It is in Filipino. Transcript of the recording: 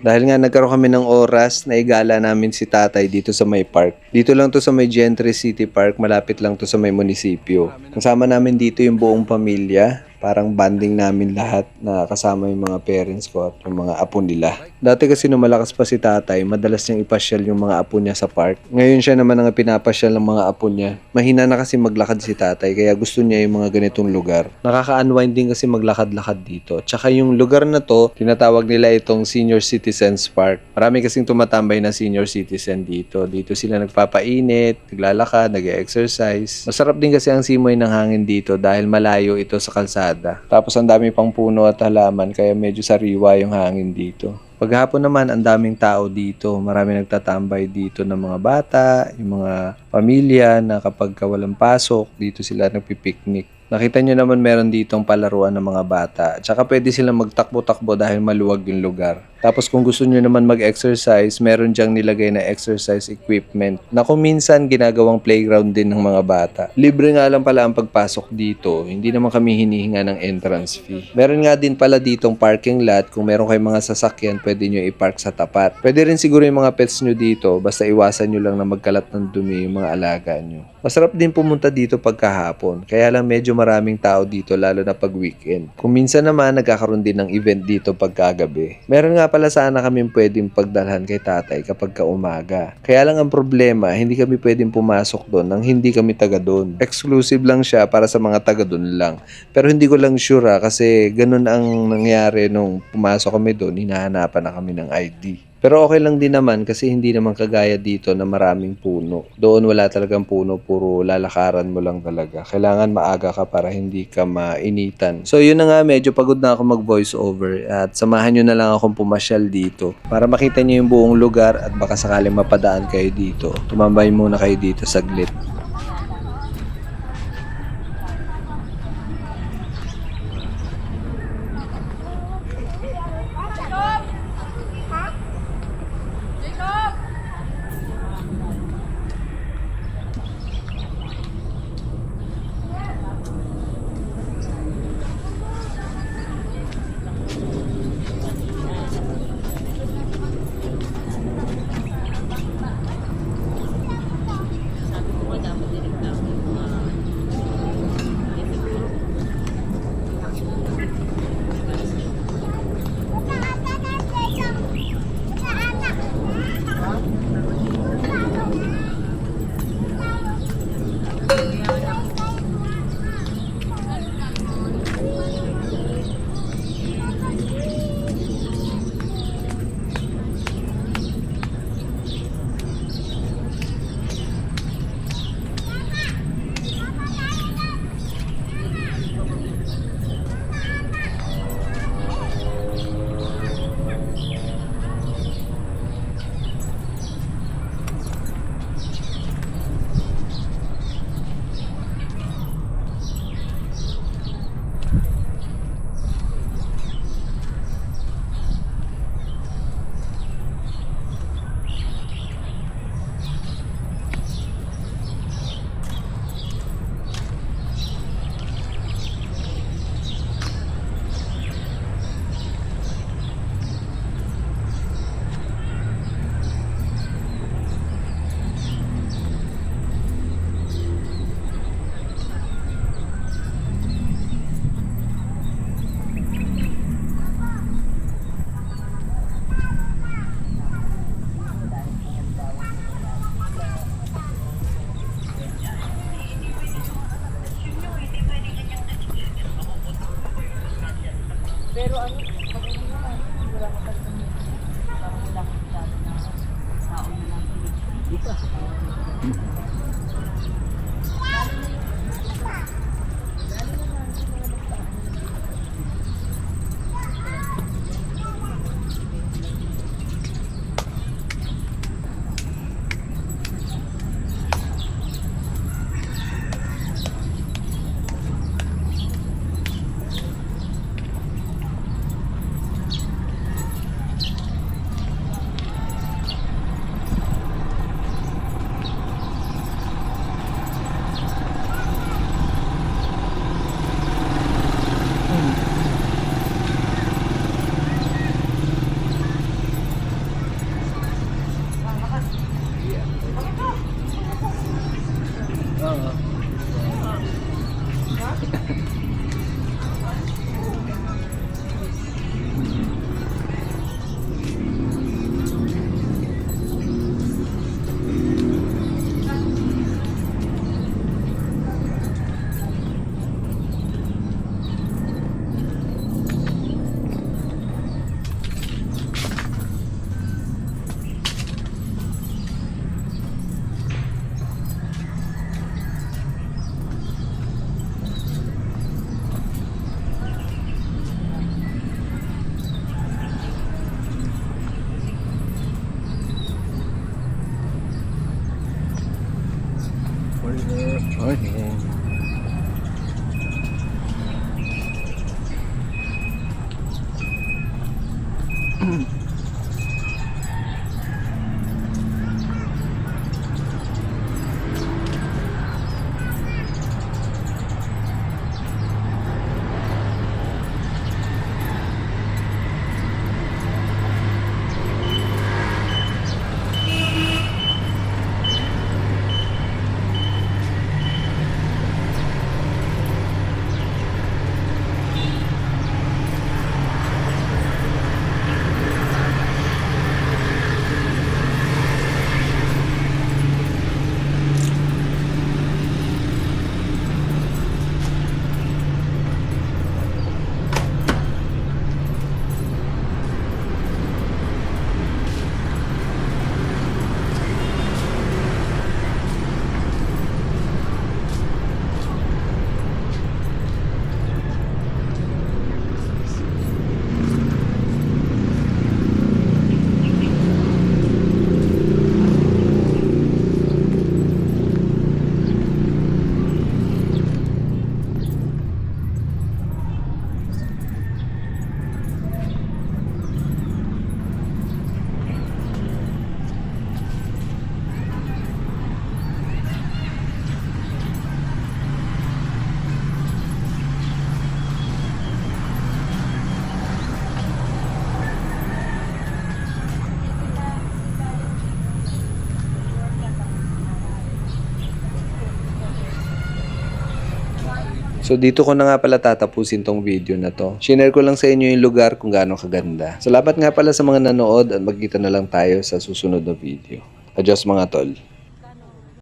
Dahil nga nagkaroon kami ng oras na igala namin si tatay dito sa may park. Dito lang to sa may Gentry City Park, malapit lang to sa may munisipyo. Kasama namin dito yung buong pamilya. Parang banding namin lahat na kasama yung mga parents ko at yung mga apo nila. Dati kasi nung malakas pa si tatay, madalas niyang ipasyal yung mga apo niya sa park. Ngayon siya naman ang pinapasyal ng mga apo niya. Mahina na kasi maglakad si tatay kaya gusto niya yung mga ganitong lugar. Nakaka-unwind din kasi maglakad-lakad dito. Tsaka yung lugar na to, tinatawag nila itong Senior Citizens Park. Marami kasing tumatambay na senior citizen dito. Dito sila nagpapainit, naglalakad, nag-exercise. Masarap din kasi ang simoy ng hangin dito dahil malayo ito sa kalsada. Tapos ang dami pang puno at halaman kaya medyo sariwa yung hangin dito. Paghapon naman, ang daming tao dito. Marami nagtatambay dito ng mga bata, yung mga pamilya na kapag walang pasok, dito sila nagpipiknik. Nakita nyo naman meron ditong palaruan ng mga bata. Tsaka pwede silang magtakbo-takbo dahil maluwag yung lugar. Tapos kung gusto nyo naman mag-exercise, meron dyang nilagay na exercise equipment na kung minsan ginagawang playground din ng mga bata. Libre nga lang pala ang pagpasok dito. Hindi naman kami hinihinga ng entrance fee. Meron nga din pala ditong parking lot. Kung meron kayong mga sasakyan, pwede nyo i-park sa tapat. Pwede rin siguro yung mga pets nyo dito. Basta iwasan nyo lang na magkalat ng dumi yung mga alaga nyo. Masarap din pumunta dito pagkahapon. Kaya lang medyo maraming tao dito lalo na pag weekend. Kung minsan naman nagkakaroon din ng event dito pagkagabi. Meron nga pala sana kami pwedeng pagdalhan kay tatay kapag kaumaga. Kaya lang ang problema, hindi kami pwedeng pumasok doon nang hindi kami taga doon. Exclusive lang siya para sa mga taga doon lang. Pero hindi ko lang sure kasi ganun ang nangyari nung pumasok kami doon, hinahanapan na kami ng ID. Pero okay lang din naman kasi hindi naman kagaya dito na maraming puno. Doon wala talagang puno, puro lalakaran mo lang talaga. Kailangan maaga ka para hindi ka mainitan. So yun na nga, medyo pagod na ako mag voice over at samahan nyo na lang akong pumasyal dito para makita nyo yung buong lugar at baka sakaling mapadaan kayo dito. Tumambay muna kayo dito saglit. Morning. So dito ko na nga pala tatapusin tong video na to. Share ko lang sa inyo yung lugar kung gaano kaganda. Salamat nga pala sa mga nanood at magkita na lang tayo sa susunod na video. Adios mga tol.